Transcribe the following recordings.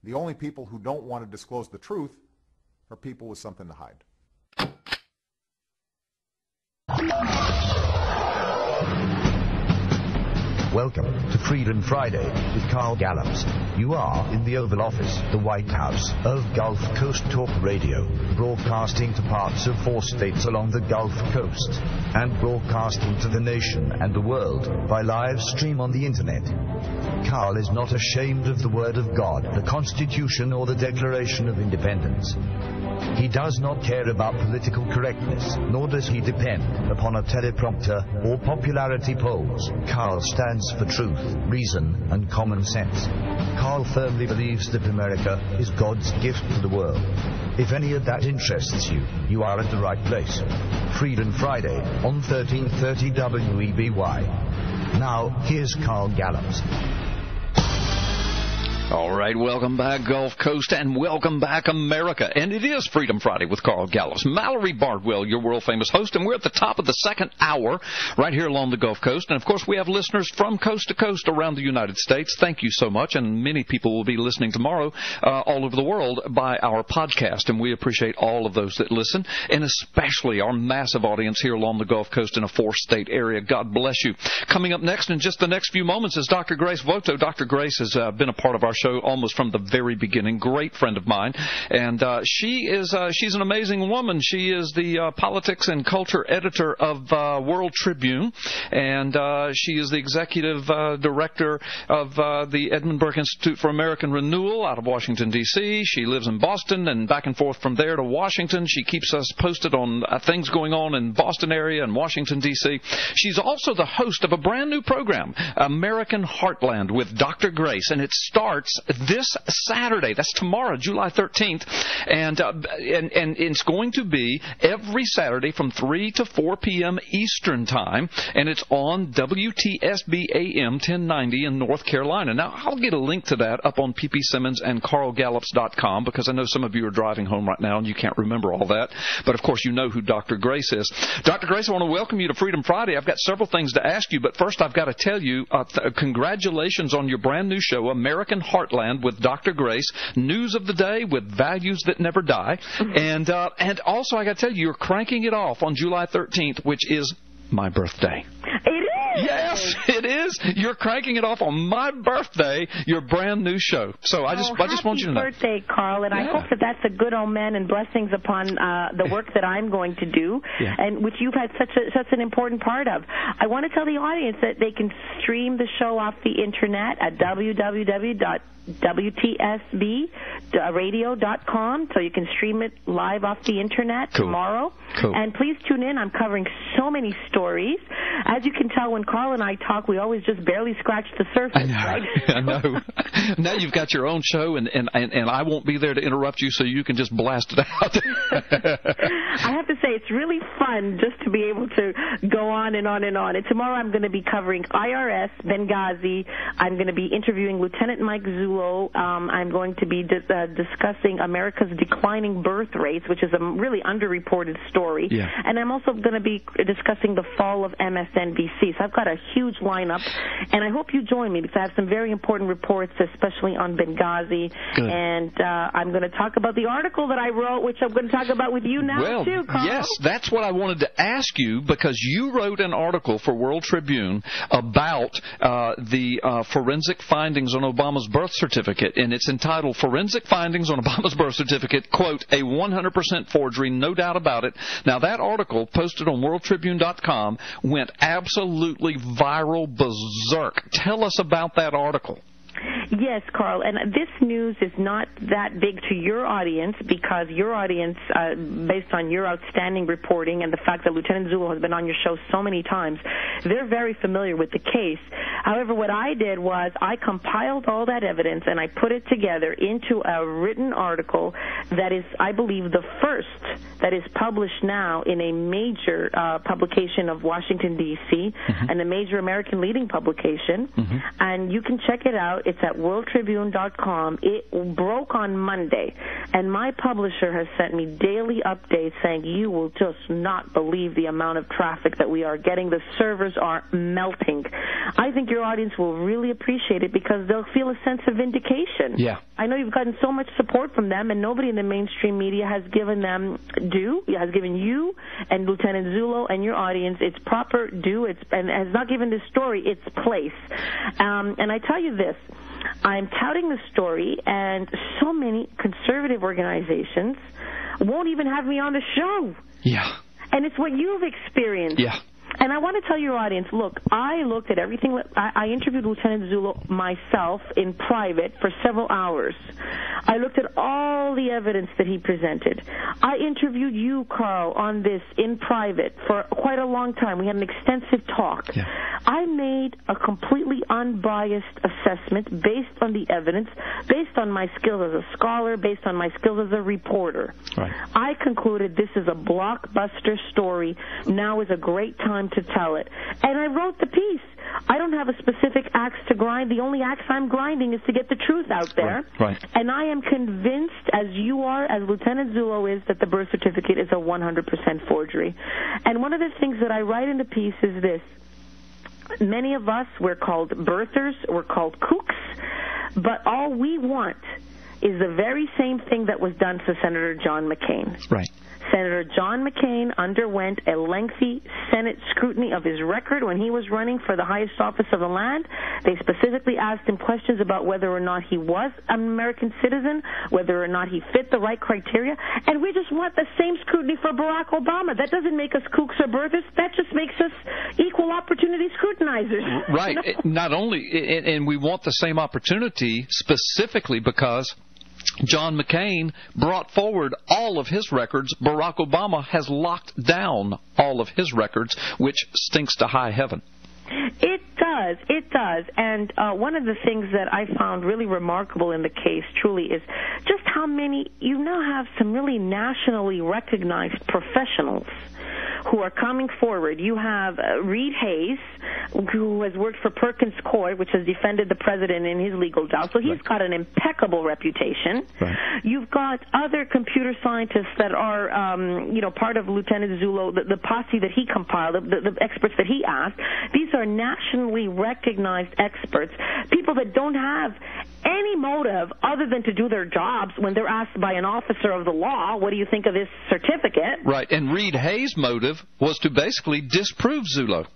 The only people who don't want to disclose the truth are people with something to hide. Welcome to Freedom Friday with Carl Gallops. You are in the Oval Office, the White House, of Gulf Coast Talk Radio, broadcasting to parts of 4 states along the Gulf Coast, and broadcasting to the nation and the world by live stream on the Internet. Carl is not ashamed of the Word of God, the Constitution, or the Declaration of Independence. He does not care about political correctness, nor does he depend upon a teleprompter or popularity polls. Carl stands for truth, reason, and common sense. Carl firmly believes that America is God's gift to the world. If any of that interests you, you are at the right place. Freedom Friday on 1330 WEBY. Now, here's Carl Gallops. All right, welcome back, Gulf Coast, and welcome back, America. And it is Freedom Friday with Carl Gallops. Mallory Bardwell, your world-famous host, and we're at the top of the second hour right here along the Gulf Coast. And, of course, we have listeners from coast to coast around the United States. Thank you so much. And many people will be listening tomorrow all over the world by our podcast. And we appreciate all of those that listen, and especially our massive audience here along the Gulf Coast in a 4-state area. God bless you. Coming up next in just the next few moments is Dr. Grace Vuoto. Dr. Grace has been a part of our show almost from the very beginning. Great friend of mine, and she's an amazing woman. She is the politics and culture editor of World Tribune, and she is the executive director of the Edmund Institute for American Renewal out of Washington, D.C. She lives in Boston and back and forth from there to Washington. She keeps us posted on things going on in Boston area and Washington, D.C. She's also the host of a brand new program, American Heartland with Dr. Grace, and it starts this Saturday. That's tomorrow, July 13th, and it's going to be every Saturday from 3 to 4 p.m. Eastern Time, and it's on WTSB AM 1090 in North Carolina. Now, I'll get a link to that up on PP Simmons and CarlGallops.com, because I know some of you are driving home right now and you can't remember all that, but of course you know who Dr. Grace is. Dr. Grace, I want to welcome you to Freedom Friday. I've got several things to ask you, but first I've got to tell you congratulations on your brand new show, American Heartland with Dr. Grace, news of the day with values that never die. And also, I got to tell you, you're cranking it off on July 13th, which is my birthday. It is. Yes, it is. You're cranking it off on my birthday, your brand new show. So I just want you to know. Happy birthday, Carl, and I hope that that's a good omen and blessings upon the work that I'm going to do, and which you've had such an important part of. I want to tell the audience that they can stream the show off the internet at www.WTSBradio.com, so you can stream it live off the internet tomorrow. Cool. And please tune in. I'm covering so many stories. As you can tell, when Carl and I talk, we always just barely scratch the surface. I know. Right? I know. Now you've got your own show, and I won't be there to interrupt you, so you can just blast it out. I have to say, it's really fun just to be able to go on and on and on. And tomorrow I'm going to be covering IRS, Benghazi. I'm going to be interviewing Lieutenant Mike Zulo. I'm going to be discussing America's declining birth rates, which is a really underreported story. Yeah. And I'm also going to be discussing the fall of MSNBC. So I've got a huge lineup, and I hope you join me because I have some very important reports, especially on Benghazi. Good. And I'm going to talk about the article that I wrote, which I'm going to talk about with you now, too, Carl. Yes, that's what I wanted to ask you, because you wrote an article for World Tribune about the forensic findings on Obama's birth certificate, and it's entitled Forensic Findings on Obama's Birth Certificate, quote, a 100% forgery, no doubt about it. Now, that article, posted on WorldTribune.com, went absolutely viral, berserk. Tell us about that article. Yes, Carl, and this news is not that big to your audience because your audience, based on your outstanding reporting and the fact that Lieutenant Zulo has been on your show so many times, they're very familiar with the case. However, what I did was I compiled all that evidence and I put it together into a written article that is, I believe, the first that is published now in a major publication of Washington, D.C., and a major American leading publication. And you can check it out. It's at at worldtribune.com. It broke on Monday, and my publisher has sent me daily updates saying you will just not believe the amount of traffic that we are getting. The servers are melting. I think your audience will really appreciate it because they'll feel a sense of vindication. Yeah. I know you've gotten so much support from them, and nobody in the mainstream media has given them has given you and Lieutenant Zullo and your audience its proper due, and has not given this story its place. And I tell you this, I'm touting the story, and so many conservative organizations won't even have me on the show. Yeah. And it's what you've experienced. Yeah. And I want to tell your audience, look, I looked at everything. I interviewed Lieutenant Zullo myself in private for several hours. I looked at all the evidence that he presented. I interviewed you, Carl, on this in private for quite a long time. We had an extensive talk. Yeah. I made a completely unbiased assessment based on the evidence, based on my skills as a scholar, based on my skills as a reporter. Right. I concluded this is a blockbuster story. Now is a great time to tell it. And I wrote the piece. I don't have a specific axe to grind. The only axe I'm grinding is to get the truth out there. Right. And I am convinced, as you are, as Lieutenant Zullo is, that the birth certificate is a 100% forgery. And one of the things that I write in the piece is this. Many of us, we're called birthers, we're called kooks, but all we want is the very same thing that was done to Senator John McCain. Right. Senator John McCain underwent a lengthy Senate scrutiny of his record when he was running for the highest office of the land. They specifically asked him questions about whether or not he was an American citizen, whether or not he fit the right criteria, and we just want the same scrutiny for Barack Obama. That doesn't make us kooks or birthers. That just makes us equal opportunity scrutinizers. Right. You know? Not only, and we want the same opportunity specifically because John McCain brought forward all of his records. Barack Obama has locked down all of his records, which stinks to high heaven. It does. And one of the things that I found really remarkable in the case, truly, is just how many, you now have some really nationally recognized professionals who are coming forward. You have Reed Hayes, who has worked for Perkins Coie, which has defended the president in his legal job, so he's got an impeccable reputation. Right. You've got other computer scientists that are, part of Lieutenant Zullo, the posse that he compiled, the experts that he asked. These are nationally recognized experts, people that don't have any motive other than to do their jobs when they're asked by an officer of the law, what do you think of this certificate? Right, and Reed Hayes' motive was to basically disprove Zullo.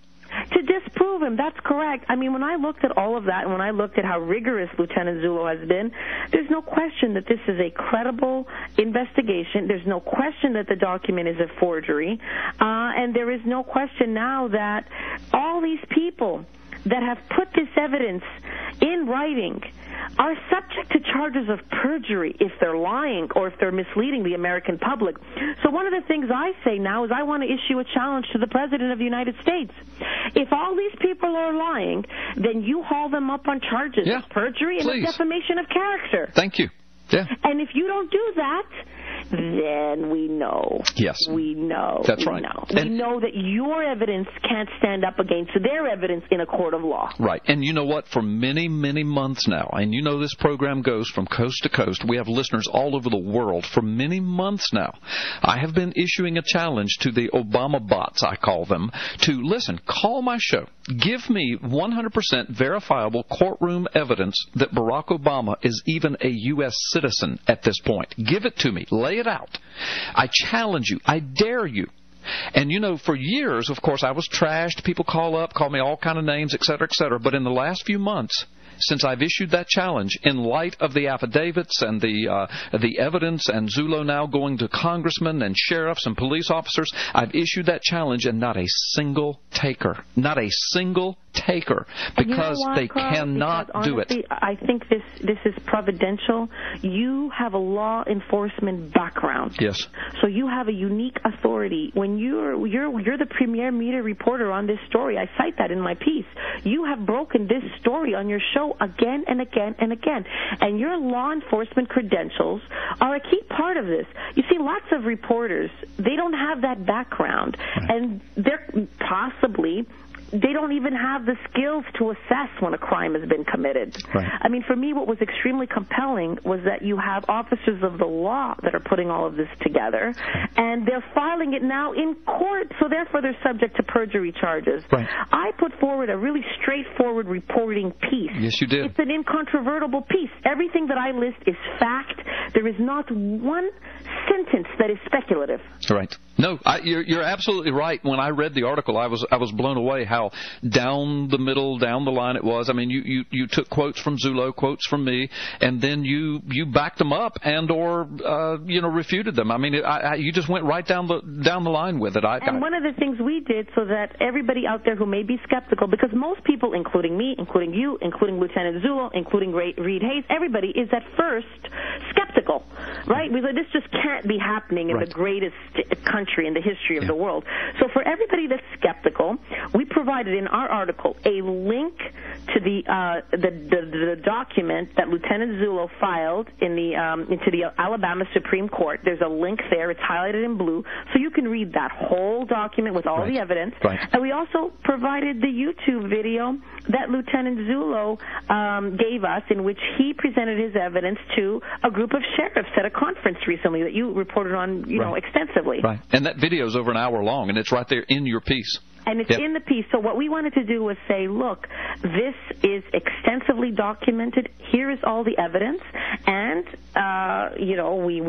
To disprove him, that's correct. I mean, when I looked at all of that and when I looked at how rigorous Lieutenant Zullo has been, there's no question that this is a credible investigation. There's no question that the document is a forgery. And there is no question now that all these people that have put this evidence in writing are subject to charges of perjury if they're lying or if they're misleading the American public. So one of the things I say now is I want to issue a challenge to the President of the United States. If all these people are lying, then you haul them up on charges of perjury and of defamation of character. Thank you. Yeah. And if you don't do that, then we know. Yes. We know. That's right. We know that your evidence can't stand up against their evidence in a court of law. Right. And you know what? For many, many months now, and you know this program goes from coast to coast. We have listeners all over the world. For many months now, I have been issuing a challenge to the Obama bots, I call them, to listen, call my show. Give me 100% verifiable courtroom evidence that Barack Obama is even a U.S. citizen at this point. Give it to me. Lay it out. I challenge you. I dare you. And, you know, for years, of course, I was trashed. People call me all kind of names, et cetera, et cetera. But in the last few months, since I've issued that challenge, in light of the affidavits and the evidence and Zullo now going to congressmen and sheriffs and police officers, I've issued that challenge and not a single taker. Not a single taker, because they cannot do it. I think this is providential. You have a law enforcement background. Yes. So you have a unique authority. When you're the premier media reporter on this story, I cite that in my piece. You have broken this story on your show again and again and again. And your law enforcement credentials are a key part of this. You see, lots of reporters, they don't have that background. Right. And they're possibly they don't even have the skills to assess when a crime has been committed. Right. I mean, for me, what was extremely compelling was that you have officers of the law that are putting all of this together, and they're filing it now in court, so therefore they're subject to perjury charges. Right. I put forward a really straightforward reporting piece. Yes, you did. It's an incontrovertible piece. Everything that I list is fact. There is not one sentence that is speculative. Right. No, you're absolutely right. When I read the article, I was blown away how down the middle, down the line it was. I mean, you took quotes from Zullo, quotes from me, and then you backed them up and or refuted them. I mean, you just went right down the line with it. And one of the things we did so that everybody out there who may be skeptical, because most people, including me, including you, including Lieutenant Zullo, including Reed Hayes, everybody is at first skeptical, right? We said this just can't be happening in the greatest country in the history of the world. So for everybody that's skeptical, we provided in our article a link to the document that Lieutenant Zullo filed into the Alabama Supreme Court. There's a link there. It's highlighted in blue, so you can read that whole document with all the evidence. Right. And we also provided the YouTube video that Lieutenant Zullo gave us, in which he presented his evidence to a group of sheriffs at a conference recently that you reported on, extensively. Right. And that video is over an hour long, and it's right there in your piece. And it's in the piece. So what we wanted to do was say, look, this is extensively documented. Here is all the evidence. And,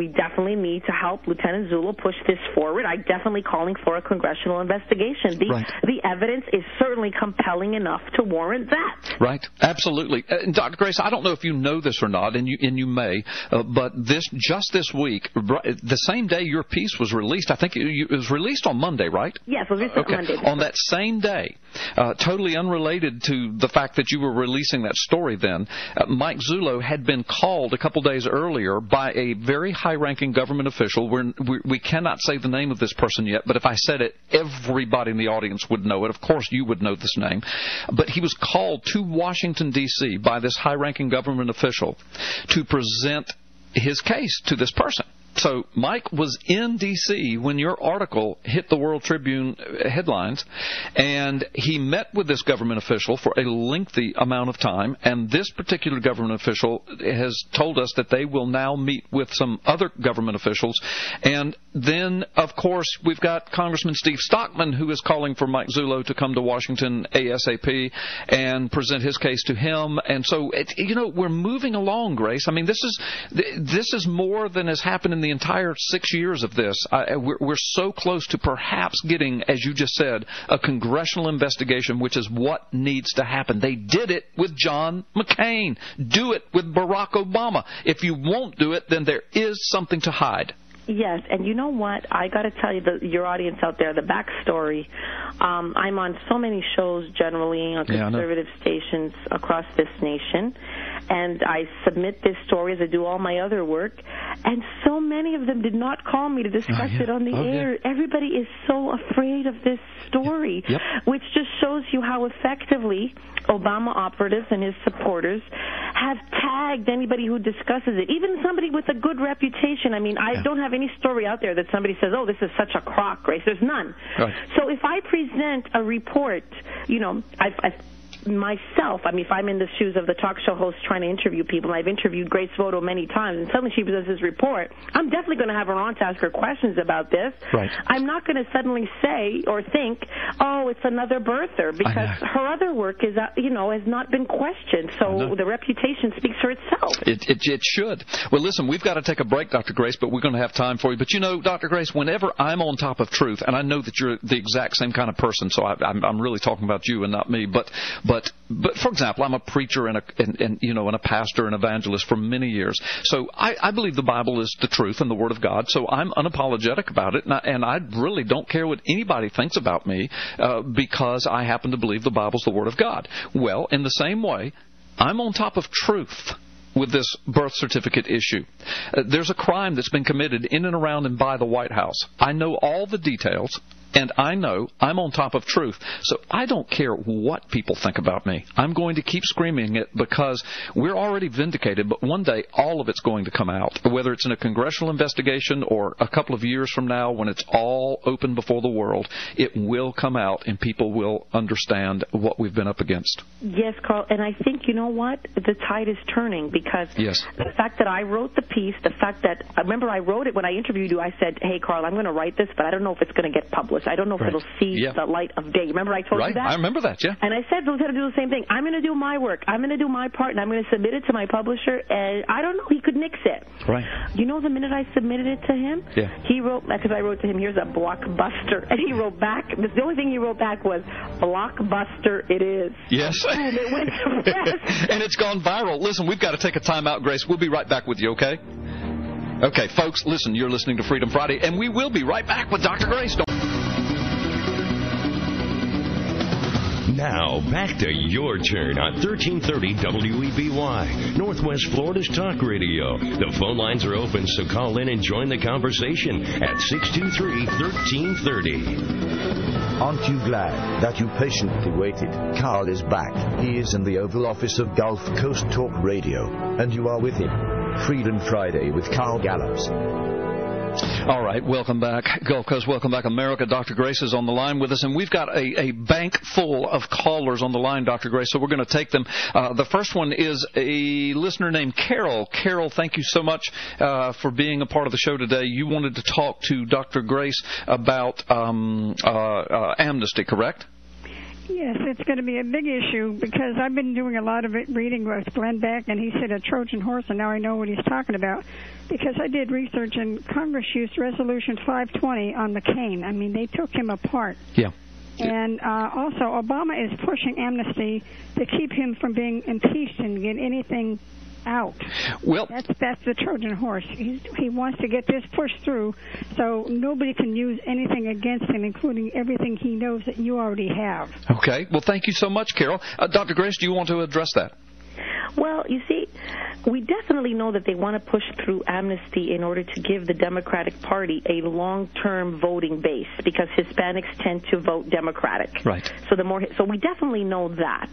we definitely need to help Lieutenant Zullo push this forward. I'm definitely calling for a congressional investigation. The evidence is certainly compelling enough to warrant that. Right. Absolutely. Dr. Grace, I don't know if you know this or not, and you may, but just this week, the same day your piece was released, I think it was released on Monday, right? Yes, it was released on Monday. On that same day, totally unrelated to the fact that you were releasing that story then, Mike Zullo had been called a couple days earlier by a very high-ranking government official. We cannot say the name of this person yet, but if I said it, everybody in the audience would know it. Of course, you would know this name. But he was called to Washington, D.C. by this high-ranking government official to present his case to this person. So Mike was in D.C. when your article hit the World Tribune headlines, and he met with this government official for a lengthy amount of time, and this particular government official has told us that they will now meet with some other government officials. And then, of course, we've got Congressman Steve Stockman, who is calling for Mike Zullo to come to Washington ASAP and present his case to him. And so, we're moving along, Grace. I mean, this is more than has happened in the entire 6 years of this. We're so close to perhaps getting, as you just said, a congressional investigation, which is what needs to happen. They did it with John McCain. Do it with Barack Obama. If you won't do it, then there is something to hide. Yes, and you know what? I got to tell you, your audience out there, the backstory. I'm on so many shows generally on conservative stations across this nation, and I submit this story as I do all my other work, and so many of them did not call me to discuss it on the air. Everybody is so afraid of this story, which just shows you how effectively Obama operatives and his supporters have tagged anybody who discusses it, even somebody with a good reputation. I mean, I don't have any story out there that somebody says, oh, this is such a crock, Grace. There's none. Right. So if I present a report, myself, I mean, if I'm in the shoes of the talk show host trying to interview people, and I've interviewed Grace Vuoto many times, and suddenly she does this report, I'm definitely going to have her on to ask her questions about this. Right. I'm not going to suddenly say or think, oh, it's another birther, because her other work is, has not been questioned. So the reputation speaks for itself. It should. Well, listen, we've got to take a break, Dr. Grace, but we're going to have time for you. But Dr. Grace, whenever I'm on top of truth, and I know that you're the exact same kind of person, so I'm really talking about you and not me, but for example, I'm a preacher and a pastor and evangelist for many years. So I believe the Bible is the truth and the Word of God. So I'm unapologetic about it, and I really don't care what anybody thinks about me because I happen to believe the Bible's the Word of God. Well, in the same way, I'm on top of truth with this birth certificate issue. There's a crime that's been committed in and around and by the White House. I know all the details. And I know I'm on top of truth. So I don't care what people think about me. I'm going to keep screaming it because we're already vindicated, but one day all of it's going to come out, whether it's in a congressional investigation or a couple of years from now when it's all open before the world. It will come out and people will understand what we've been up against. Yes, Carl, and I think, you know what, the tide is turning because the fact that I wrote the piece, the fact that, I remember I wrote it when I interviewed you, I said, hey, Carl, I'm going to write this, but I don't know if it's going to get published. I don't know if it'll see the light of day. Remember I told you that? I remember that, yeah. And I said I was going to do the same thing. I'm going to do my work. I'm going to do my part, and I'm going to submit it to my publisher, and I don't know, he could nix it. Right. You know, the minute I submitted it to him, he wrote, because I wrote to him, here's a blockbuster, and he wrote back, the only thing he wrote back was, blockbuster it is. Yes. And it went to press. And it's gone viral. Listen, we've got to take a time out, Grace. We'll be right back with you, okay? Okay, folks, listen, you're listening to Freedom Friday, and we will be right back with Dr. Grace. Now, back to your turn on 1330 WEBY, Northwest Florida's talk radio. The phone lines are open, so call in and join the conversation at 623-1330. Aren't you glad that you patiently waited? Carl is back. He is in the Oval Office of Gulf Coast Talk Radio, and you are with him. Freedom Friday with Carl Gallops. All right, welcome back, Gulf Coast. Welcome back, America. Dr. Grace is on the line with us, and we've got a bank full of callers on the line, Dr. Grace, so we're going to take them. The first one is a listener named Carol. Carol, thank you so much for being a part of the show today. You wanted to talk to Dr. Grace about amnesty, correct? Yes, it's going to be a big issue because I've been doing a lot of reading with Glenn Beck, and he said a Trojan horse, and now I know what he's talking about because I did research, and Congress used Resolution 520 on McCain. I mean, they took him apart. Yeah. And also, Obama is pushing amnesty to keep him from being impeached and get anything out. Well, that's the Trojan horse. He wants to get this pushed through so nobody can use anything against him, including everything he knows that you already have. Okay. Well, thank you so much, Carol. Dr. Grace, do you want to address that? Well, you see, we definitely know that they want to push through amnesty in order to give the Democratic Party a long-term voting base because Hispanics tend to vote Democratic. Right. So we definitely know that.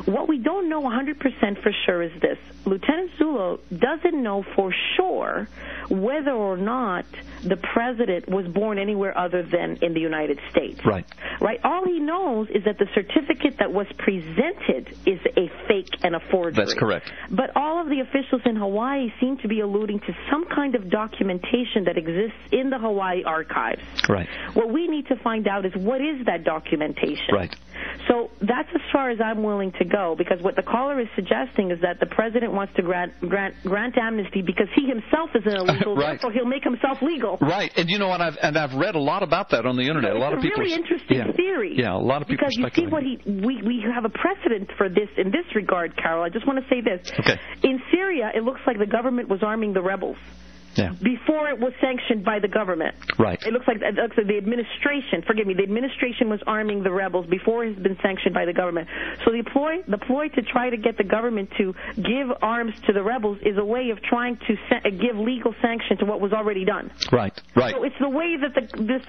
What we don't know 100% for sure is this. Lieutenant Zullo doesn't know for sure whether or not the president was born anywhere other than in the United States. Right. Right. All he knows is that the certificate that was presented is a fake and a forgery. That's correct. But all of the officials in Hawaii seem to be alluding to some kind of documentation that exists in the Hawaii archives. Right. What we need to find out is what is that documentation. Right. So that's as far as I'm willing to go, because what the caller is suggesting is that the president wants to grant amnesty because he himself is an illegal, right. So he'll make himself legal. Right, and you know, I've read a lot about that on the internet. It's a lot of people. Really interesting theory. Yeah, a lot of people. Because you see, we have a precedent for this in this regard, Carol. I just want to say this. Okay. In Syria, it looks like the government was arming the rebels. Yeah. Before it was sanctioned by the government. Right. It looks like the administration was arming the rebels before it has been sanctioned by the government. So the ploy to try to get the government to give arms to the rebels is a way of trying to give legal sanction to what was already done. Right. Right. So it's the way that this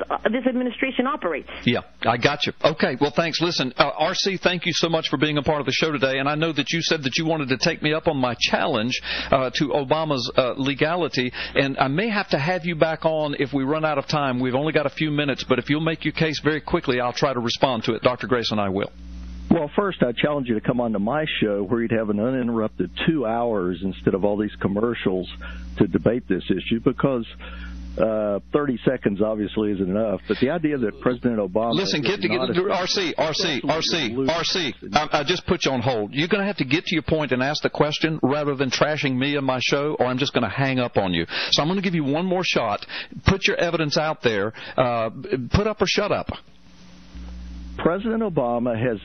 administration operates. Yeah, I got you. Okay, well, thanks. Listen, RC, thank you so much for being a part of the show today. And I know that you said that you wanted to take me up on my challenge to Obama's legality. And I may have to have you back on if we run out of time. We've only got a few minutes, but if you'll make your case very quickly, I'll try to respond to it. Dr. Grace and I will. Well, first, I challenge you to come on to my show where you'd have an uninterrupted 2 hours instead of all these commercials to debate this issue, because 30 seconds obviously isn't enough. But the idea that President Obama... Listen, RC, I just put you on hold. You're going to have to get to your point and ask the question rather than trashing me and my show, or I'm just going to hang up on you. So I'm going to give you one more shot. Put your evidence out there. Put up or shut up. President Obama has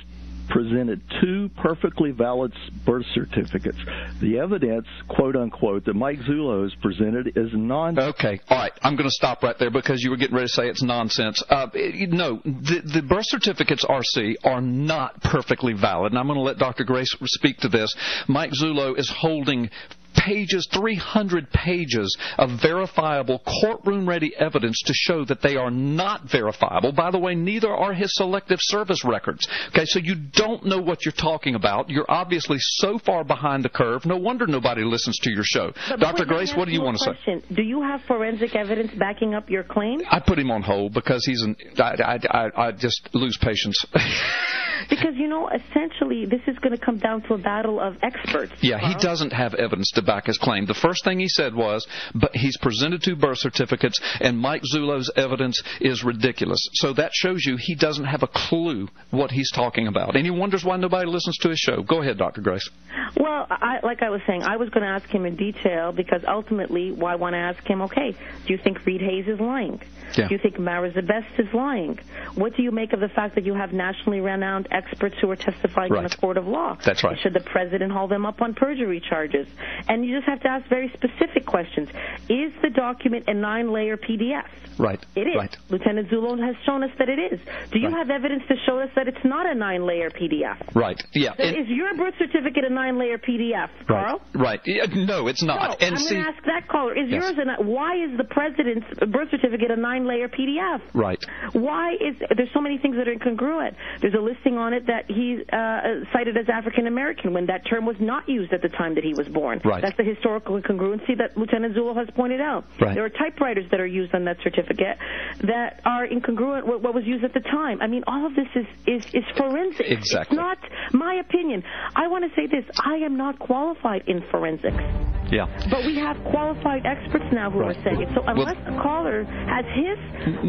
presented 2 perfectly valid birth certificates. The evidence, quote-unquote, that Mike Zullo has presented is nonsense. Okay, all right. I'm going to stop right there because you were getting ready to say it's nonsense. No, the birth certificates, RC, are not perfectly valid, and I'm going to let Dr. Grace speak to this. Mike Zullo is holding pages, 300 pages of verifiable courtroom-ready evidence to show that they are not verifiable. By the way, neither are his Selective Service records. Okay, so you don't know what you're talking about. You're obviously so far behind the curve. No wonder nobody listens to your show. Dr. Grace, what do you want to say? Do you have forensic evidence backing up your claim? I put him on hold because I just lose patience. Because, essentially, this is going to come down to a battle of experts. Yeah, he doesn't have evidence to back his claim. The first thing he said was, but he's presented 2 birth certificates, and Mike Zullo's evidence is ridiculous. So that shows you he doesn't have a clue what he's talking about. And he wonders why nobody listens to his show. Go ahead, Dr. Grace. Well, like I was saying, I was going to ask him in detail because ultimately, I want to ask him, okay, do you think Reed Hayes is lying? Yeah. Do you think Mara Zabest is lying? What do you make of the fact that you have nationally renowned experts who are testifying in a court of law? That's right. Should the president haul them up on perjury charges? And you just have to ask very specific questions. Is the document a 9-layer PDF? Right. It is. Right. Lieutenant Zullo has shown us that it is. Do you have evidence to show us that it's not a 9-layer PDF? Right. Yeah. So is your birth certificate a 9-layer PDF, Carl? Right. Yeah, no, it's not. No, and I'm going to ask that caller. Is yours why is the president's birth certificate a 9-layer PDF? Right. Why is there's so many things that are incongruent? There's a listing on it that he cited as African American when that term was not used at the time that he was born. Right. That's the historical incongruency that Lieutenant Zullo has pointed out. Right. There are typewriters that are used on that certificate that are incongruent with what was used at the time. I mean, all of this is forensics. Exactly. It's not my opinion. I want to say this. I am not qualified in forensics. Yeah. But we have qualified experts now who are saying it. So unless the caller has his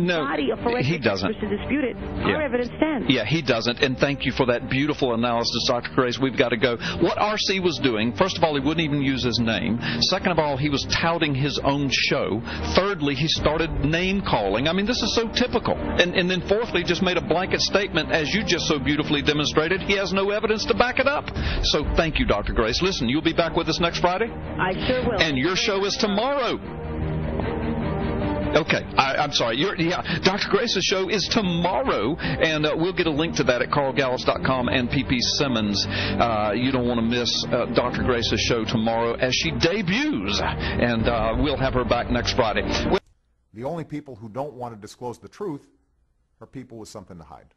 body of forensic experts to dispute it, our evidence stands. Yeah, he doesn't. And thank you for that beautiful analysis, Dr. Grace. We've got to go. What R.C. was doing, first of all, he wouldn't even use his name. Second of all, he was touting his own show. Thirdly, he started name-calling. I mean, this is so typical. And then fourthly, just made a blanket statement, as you just so beautifully demonstrated. He has no evidence to back it up. So thank you, Dr. Grace. Listen, you'll be back with us next Friday? I sure will. And your show is tomorrow. Okay, I'm sorry. Dr. Grace's show is tomorrow, and we'll get a link to that at carlgallops.com and PP Simmons. You don't want to miss Dr. Grace's show tomorrow as she debuts, and we'll have her back next Friday. The only people who don't want to disclose the truth are people with something to hide.